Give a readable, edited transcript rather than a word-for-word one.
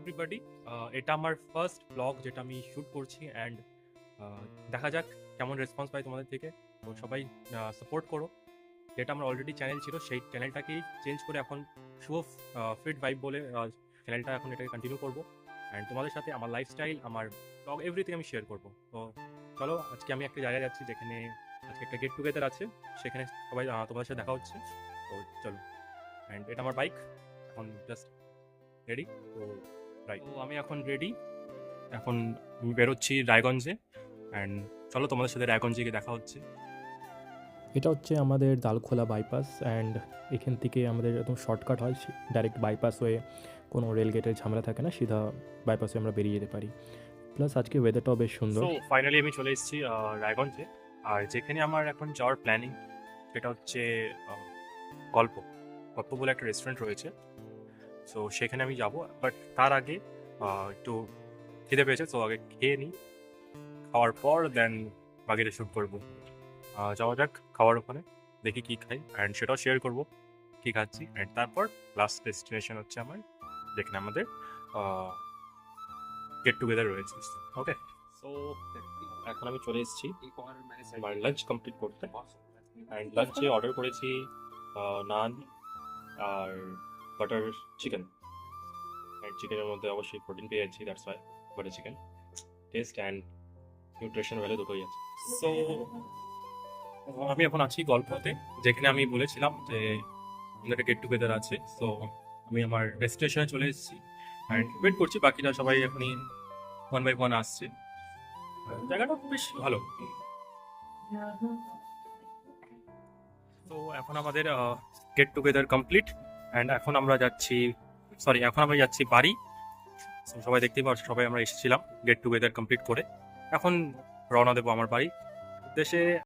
Everybody, এটা আমার first blog যেটা আমি শ্যুট করছি অ্যান্ড দেখা যাক কেমন রেসপন্স পাই তোমাদের থেকে। তো সবাই সাপোর্ট করো। যেটা আমার অলরেডি চ্যানেল ছিল সেই চ্যানেলটাকেই চেঞ্জ করে এখন শুভ ফিট ভাইব বলে চ্যানেলটা এখন এটাকে কন্টিনিউ করবো অ্যান্ড তোমাদের সাথে আমার লাইফস্টাইল, আমার ব্লগ, এভরিথিং আমি শেয়ার করবো। তো চলো, আজকে আমি একটা জায়গায় যাচ্ছি যেখানে আজকে একটা গেট টুগেদার আছে, সেখানে সবাই তোমাদের সাথে দেখা হচ্ছে। তো চলো, অ্যান্ড এটা আমার বাইক এখন জাস্ট রেডি। তো রাইট, তো আমি এখন রেডি, এখন আমি বেরোচ্ছি রায়গঞ্জে অ্যান্ড চলো তোমাদের সাথে রায়গঞ্জে গিয়ে দেখা হচ্ছে। এটা হচ্ছে আমাদের দালখোলা বাইপাস অ্যান্ড এখান থেকে আমাদের একদম শর্টকাট হয়, ডাইরেক্ট বাইপাস হয়ে কোনো রেলগেটের ঝামেলা থাকে না, সিধা বাইপাসে আমরা বেরিয়ে যেতে পারি। প্লাস আজকে ওয়েদারটাও বেশ সুন্দর। তো ফাইনালি আমি চলে এসেছি রায়গঞ্জে, আর যেখানে আমার এখন যাওয়ার প্ল্যানিং সেটা হচ্ছে গল্প গল্প বলে একটা রেস্টুরেন্ট রয়েছে। সো সেখানে আমি যাব, বাট তার আগে একটু খিদে পেয়েছে, তো আগে খেয়ে নিই, খাওয়ার পর দেন বাকিটা শ্যুট করবো। যাওয়া যাক খাওয়ার ওখানে, দেখি কি খাই অ্যান্ড সেটাও শেয়ার করবো কি খাচ্ছি। অ্যান্ড তারপর লাস্ট ডেস্টিনেশন হচ্ছে আমার, যেখানে আমাদের গেট টুগেদার রয়েছে। ওকে, সো এখন আমি চলে এসেছি আমার লাঞ্চ কমপ্লিট করতে। অ্যান্ড লাঞ্চে অর্ডার করেছি নান আর বাটার চিকেন। অ্যান্ড চিকেনের মধ্যে অবশ্যই প্রোটিন পেয়ে যাচ্ছি, that's why butter chicken. Test and nutrition value দুটোই আছে। সো আমি এখন আছি গল্পতে, যেখানে আমি বলেছিলাম যে আমাদের গেট টুগেদার আছে। সো আমি আমার ডেস্টিনেশনে চলে এসেছি অ্যান্ড ওয়েট করছি, বাকিরা সবাই এখনই ওয়ান বাই ওয়ান আসছে। জায়গাটা বেশ ভালো। তো এখন আমাদের গেট টুগেদার কমপ্লিট অ্যান্ড এখন আমরা যাচ্ছি বাড়ি। So, সবাই দেখতেই পাচ্ছ, সবাই আমরা এসেছিলাম গেট টুগেদার কমপ্লিট করে, এখন রওনা দেবো আমার বাড়ি উদ্দেশ্যে।